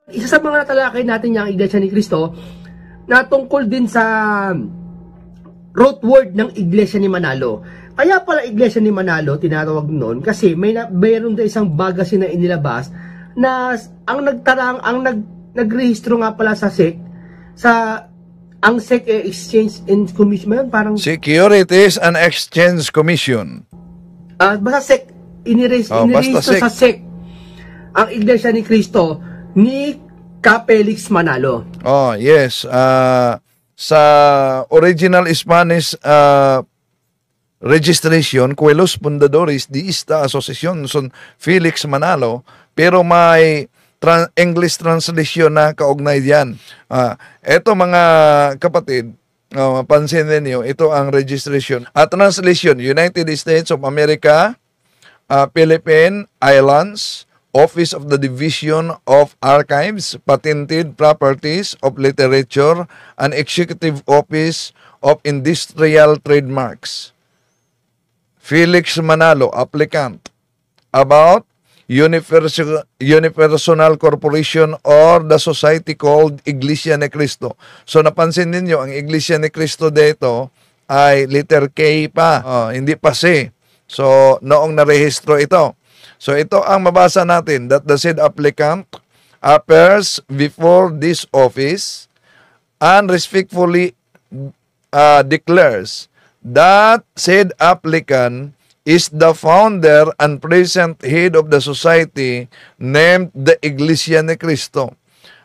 Isa sa mga natalakay natin yung Iglesia ni Cristo na tungkol din sa root word ng Iglesia ni Manalo. Kaya pala Iglesia ni Manalo tinatawag noon kasi mayroon din isang bagasin na inilabas na nagrehistro nga pala sa SEC ang SEC Exchange and Commission, parang Securities and Exchange Commission. Basta SEC inirehistro sa SEC ang Iglesia ni Cristo ni Felix Manalo. Oh, yes. Sa original Spanish registration, Cuelos Fundadores de esta asociación son Felix Manalo, pero may English translation na kaugnay diyan. Ito mga kapatid, pansinin niyo, ito ang registration. Translation, United States of America, Philippine Islands, Office of the Division of Archives, Patented Properties of Literature, and Executive Office of Industrial Trademarks. Felix Manalo, applicant. About Unipersonal Corporation or the society called Iglesia ni Cristo. So napansin ninyo, ang Iglesia ni Cristo dito ay letter K pa, hindi pa C. So noong narehistro ito. So ito ang mabasa natin, that the said applicant appears before this office and respectfully declares that said applicant is the founder and present head of the society named the Iglesia ni Cristo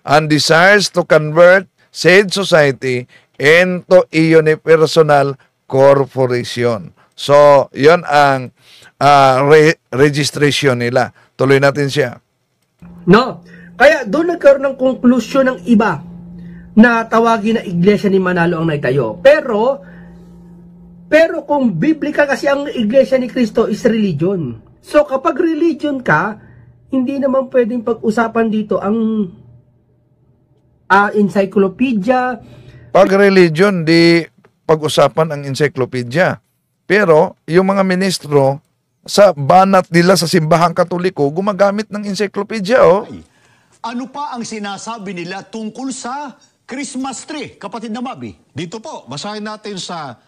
and desires to convert said society into a unipersonal corporation. So, yon ang registration nila. Tuloy natin siya. No. Kaya doon nagkaroon ng konklusyon ng iba na tawagin na Iglesia ni Manalo ang naitayo. Pero kung biblika kasi ang Iglesia ni Cristo is religion. So kapag religion ka, hindi naman pwedeng pag-usapan dito ang encyclopedia. Pag religion, di pag-usapan ang encyclopedia. Pero yung mga ministro sa banat nila sa simbahang Katoliko gumagamit ng encyclopedia. Ano pa ang sinasabi nila tungkol sa Christmas tree, kapatid na Mabi? Dito po, basahin natin sa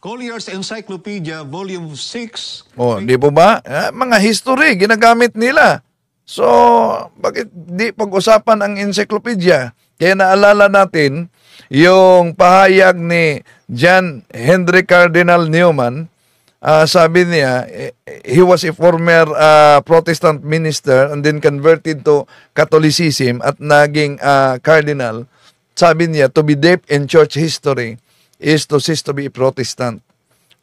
Collier's Encyclopedia, Volume 6. Di po ba? Mga history, ginagamit nila. So, bakit di pag-usapan ang encyclopedia? Kaya naalala natin yung pahayag ni John Henry Cardinal Newman. Sabi niya, he was a former Protestant minister and then converted to Catholicism at naging cardinal. Sabi niya, to be deep in church history is to cease to be a Protestant.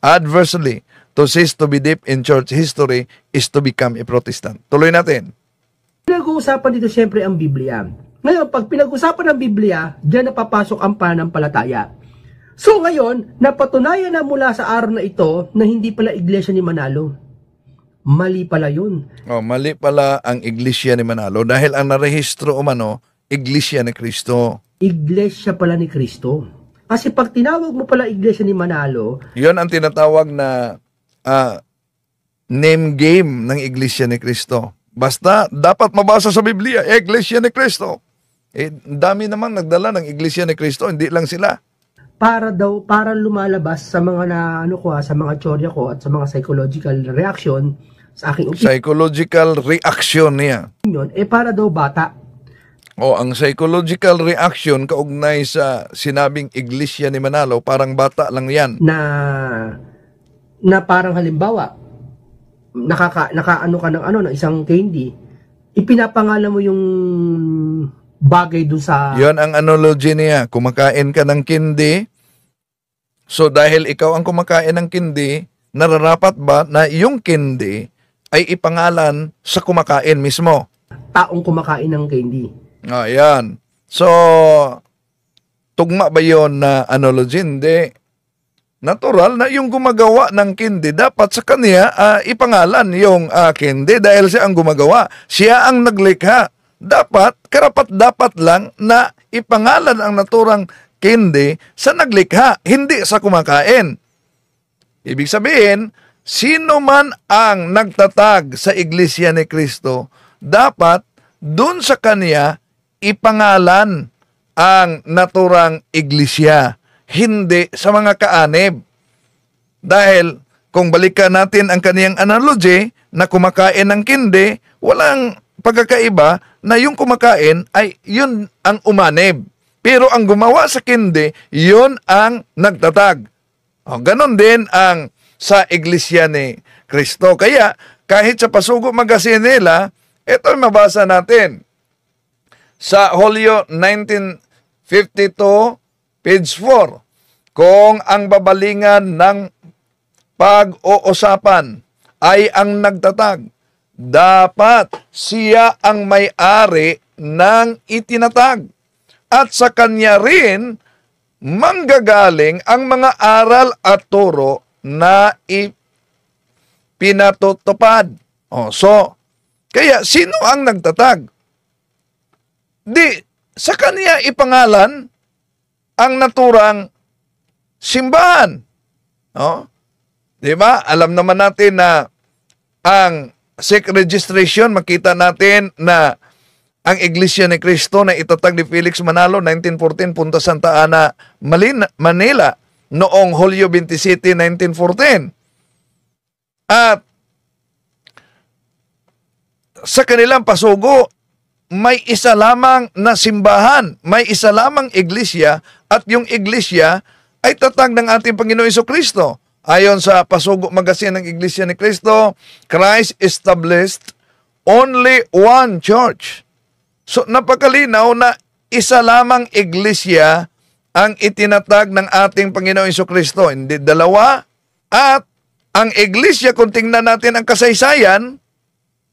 Adversely, to cease to be deep in church history is to become a Protestant. Tuloy natin. Pinag-uusapan dito siyempre ang Biblia. Ngayon, pag pinag-usapan ng Biblia, diyan napapasok ang pananampalataya. So ngayon, napatunayan na mula sa araw na ito na hindi pala Iglesia ni Manalo. Mali pala yun. Mali pala ang Iglesia ni Manalo dahil ang narehistro umano, Iglesia ni Cristo. Iglesia pala ni Cristo. Kasi pag tinawag mo pala Iglesia ni Manalo, yun ang tinatawag na name game ng Iglesia ni Cristo. Basta dapat mabasa sa Biblia, Iglesia ni Cristo. Dami namang nagdala ng Iglesia ni Cristo, hindi lang sila. Para lumalabas sa mga sa mga teorya ko at sa mga psychological reaction sa aking opinion. Psychological reaction niya. Para daw bata. Ang psychological reaction kaugnay sa sinabing Iglesia ni Manalo, parang bata lang yan. Na parang halimbawa, nakaano ka ng isang candy, ipinapangalan mo yung bagay dun sa... Yon ang analogy niya. Kumakain ka ng candy. So dahil ikaw ang kumakain ng candy, nararapat ba na yung candy ay ipangalan sa kumakain mismo? Taong kumakain ng candy. Yan. So, tugma ba yon na analogy? Hindi. Natural na yung gumagawa ng candy, dapat sa kanya ipangalan yung candy dahil siya ang gumagawa. Siya ang naglikha. Dapat, karapat-dapat lang na ipangalan ang naturang candy sa naglikha, hindi sa kumakain. Ibig sabihin, sino man ang nagtatag sa Iglesia ni Cristo, dapat dun sa kanya ipangalan ang naturang iglesia, hindi sa mga kaanib. Dahil kung balikan natin ang kaniyang analogy na kumakain ng kinde, walang pagkakaiba na yung kumakain ay yun ang umanib. Pero ang gumawa sa kinde, yun ang nagtatag. Ganon din ang sa iglesia ni Kristo. Kaya kahit sa Pasugo Magazine nila, ito mabasa natin sa Hulyo 1952, page 4. Kung ang babalingan ng pag-uusapan ay ang nagtatag, dapat siya ang may-ari ng itinatag. At sa kanya rin manggagaling ang mga aral at turo na ipinatutupad. So, kaya sino ang nagtatag? Di, sa kanya ipangalan ang naturang simbahan. Di ba? Alam naman natin na ang SEC registration, makita natin na ang Iglesia ni Cristo na itatag ni Felix Manalo 1914, Punta Santa Ana, Manila noong Hulyo 27, 1914. At sa kanilang pasugo, may isa lamang na simbahan, may isa lamang iglesia, at yung iglesia ay tatag ng ating Panginoon Jesucristo. Ayon sa Pasugo Magazine ng Iglesia ni Cristo, Christ established only one church. So napakalinaw na isa lamang iglesia ang itinatag ng ating Panginoon Jesucristo, hindi dalawa. At ang iglesia, kung tingnan natin ang kasaysayan,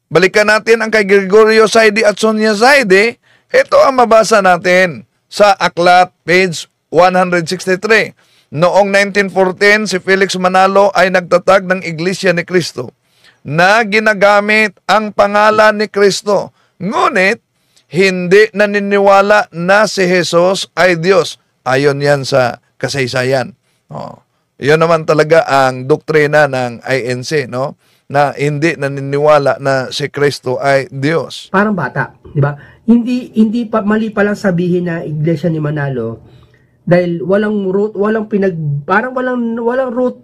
balikan natin ang kay Gregorio Saidi at Sonia Saidi, ito ang mabasa natin sa aklat, page 163. Noong 1914, si Felix Manalo ay nagtatag ng Iglesia ni Cristo na ginagamit ang pangalan ni Cristo. Ngunit, hindi naniniwala na si Jesus ay Diyos. Ayon yan sa kasaysayan. Iyon naman talaga ang doktrina ng INC, no? Na hindi naniniwala na si Kristo ay Diyos. Parang bata, di ba? Hindi pa mali pa lang sabihin na Iglesia ni Manalo dahil walang root, walang root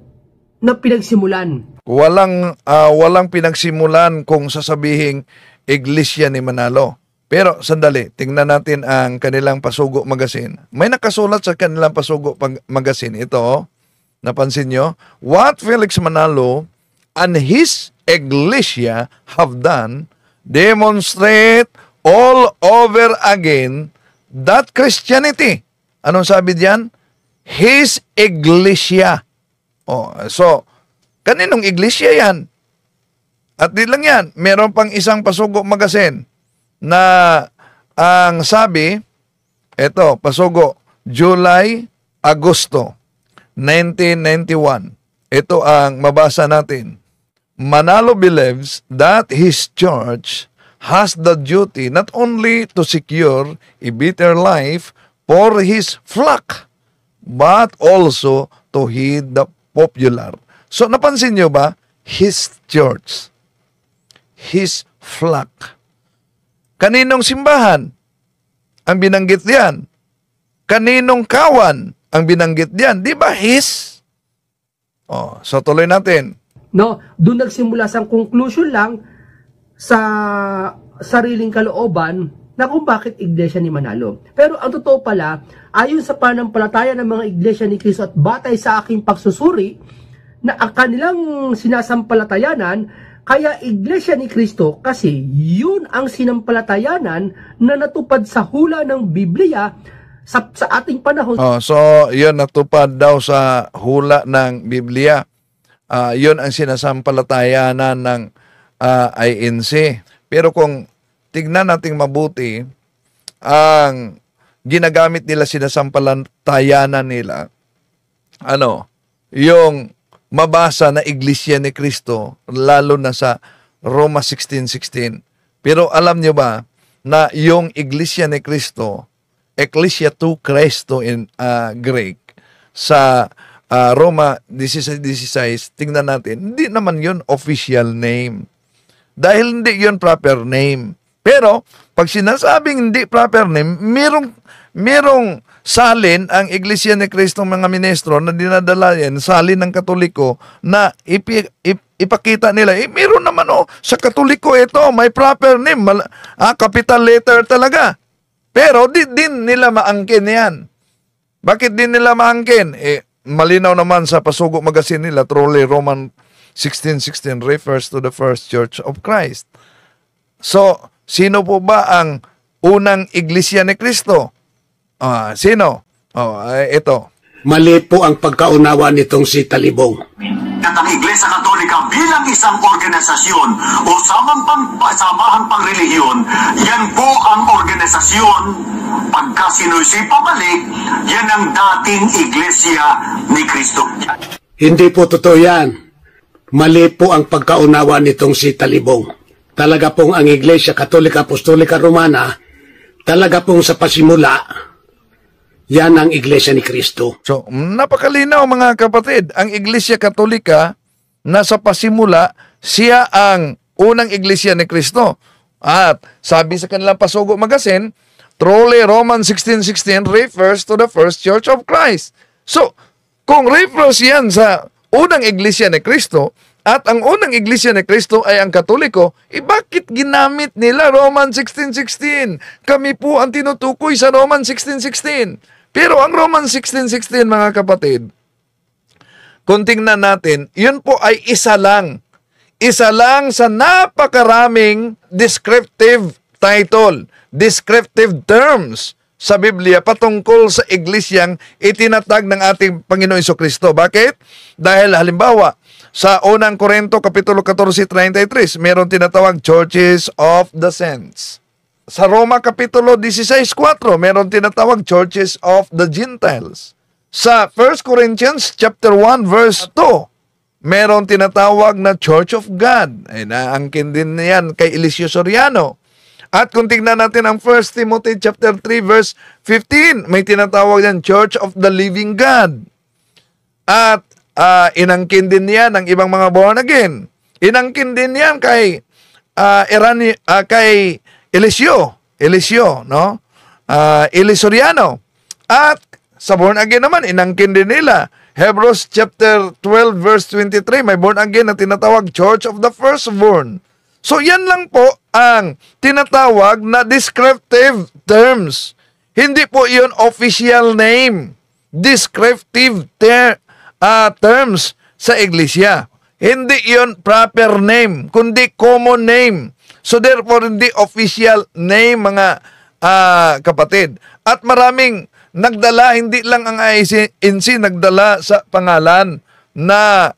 na pinagsimulan. Walang pinagsimulan kung sasabihing Iglesia ni Manalo. Pero sandali, tingnan natin ang kanilang Pasugo Magazine. May nakasulat sa kanilang Pasugo Magazine. Ito, napansin nyo? What Felix Manalo and his iglesia have done demonstrate all over again that Christianity. Anong sabi diyan? His iglesia. So, kaninong iglesia yan? At di lang yan, meron pang isang Pasugo Magazine na ang sabi, eto, Pasugo, July, Agosto, 1991. Ito ang mabasa natin. Manalo believes that his church has the duty not only to secure a better life for his flock, but also to heed the popular. So napansin nyo ba? His church. His flock. Kaninong simbahan ang binanggit diyan? Kaninong kawan ang binanggit diyan? Di ba his? So tuloy natin. No, doon nagsimula sa conclusion lang sa sariling kalooban na kung bakit Iglesia ni Manalo. Pero ang totoo pala, ayon sa pananampalataya ng mga Iglesia ni Cristo at batay sa aking pagsusuri, na ang kanilang sinasampalatayanan, kaya Iglesia ni Cristo kasi yun ang sinampalatayanan na natupad sa hula ng Biblia sa ating panahon. So, yun natupad daw sa hula ng Biblia. Yun ang sinasampalatayanan ng INC. Pero kung tignan nating mabuti, ang ginagamit nila, sinasampalatayanan nila, yung mabasa na Iglesia ni Cristo, lalo na sa Roma 16:16. Pero alam nyo ba na yung Iglesia ni Cristo, Ecclesia tu Christo in Greek, sa Roma 16:16, tingnan natin, hindi naman yun official name. Dahil hindi yun proper name. Pero pag sinasabing hindi proper name, merong salin ang Iglesia ni Cristo mga ministro na dinadala yan, salin ng Katoliko na ipakita nila, meron naman sa Katoliko ito, may proper name, capital letter talaga. Pero din nila maangkin yan. Bakit din nila maangkin? Malinaw naman sa Pasugo Magazine nila, truly Roman 16:16 refers to the first Church of Christ. So, sino po ba ang unang Iglesia ni Cristo? Sino? Ito. Mali po ang pagkaunawa nitong si Talibong. At ang Iglesia Katolika bilang isang organisasyon o samahang pangrelihiyon, yan po ang organisasyon. Pagka sinusi pabalik, yan ang dating Iglesia ni Cristo. Hindi po totoo yan. Mali po ang pagkaunawa nitong si Talibong. Talaga pong ang Iglesia Katolika Apostolika Romana, talaga pong sa pasimula, yan ang Iglesia ni Cristo. So, napakalinaw mga kapatid. Ang Iglesia Katolika, nasa pasimula, siya ang unang Iglesia ni Cristo. At sabi sa kanilang Pasugo Magazine, truly Roman 16:16 refers to the first Church of Christ. So, kung refers yan sa unang Iglesia ni Cristo, at ang unang Iglesia ni Cristo ay ang Katoliko, bakit ginamit nila Roman 16:16? Kami po ang tinutukoy sa Roman 16:16. Pero ang Roman 16:16 mga kapatid, kung tingnan natin, yun po ay isa lang. Isa lang sa napakaraming descriptive title, descriptive terms sa Biblia patungkol sa iglesyang itinatag ng ating Panginoon Jesucristo. Bakit? Dahil halimbawa, sa unang Korinto Kapitulo 14:33, meron tinatawag Churches of the Saints. Sa Roma Kapitulo 16:4, meron tinatawag Churches of the Gentiles. Sa 1 Corinthians chapter 1 verse 2, meron tinatawag na Church of God. Ay naangkin din yan kay Eliseo Soriano. At kung tignan natin ang 1 Timothy chapter 3 verse 15, may tinatawag yan Church of the Living God. At inangkin din yan ng ibang mga born again. Inangkin din yan kay kay Eliseo, no? Eliseo Soriano. At sa born again naman, inangkin din nila. Hebrews chapter 12 verse 23, may born again na tinatawag Church of the Firstborn. So yan lang po ang tinatawag na descriptive terms. Hindi po yun official name. Descriptive terms sa iglesia. Hindi yun proper name, kundi common name. So therefore, hindi official name mga kapatid. At maraming nagdala, hindi lang ang INC nagdala sa pangalan na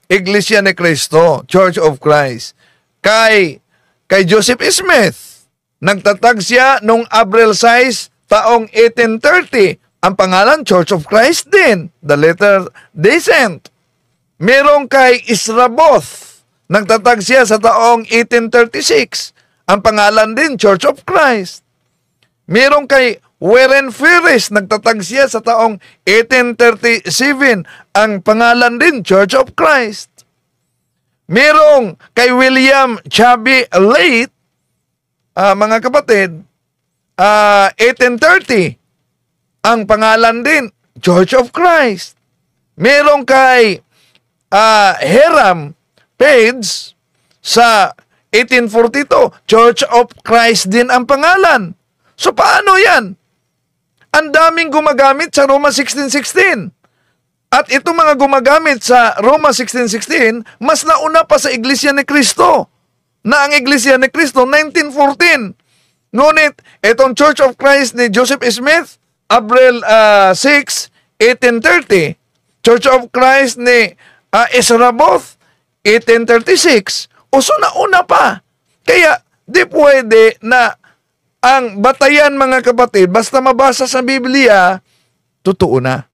Iglesia ni Cristo, Church of Christ. Kay Joseph Smith, nagtatag siya nung April 6, taong 1830. Ang pangalan, Church of Christ din. The letter descent. Merong kay Israboth, nagtatag siya sa taong 1836. Ang pangalan din, Church of Christ. Merong kay Warren Ferris, nagtatag siya sa taong 1837. Ang pangalan din, Church of Christ. Merong kay William Chubby Late, mga kapatid, 1830. Ang pangalan din, Church of Christ. Merong kay Hiram Page sa 1842, Church of Christ din ang pangalan. So paano yan? Ang daming gumagamit sa Roma 16:16. At itong mga gumagamit sa Roma 16:16, mas nauna pa sa Iglesia ni Cristo. Na ang Iglesia ni Cristo, 1914. Ngunit, itong Church of Christ ni Joseph Smith, April 6, 1830. Church of Christ ni Israboth, 1836. O so nauna pa. Kaya, di pwede na ang batayan mga kapatid, basta mabasa sa Biblia, totoo na.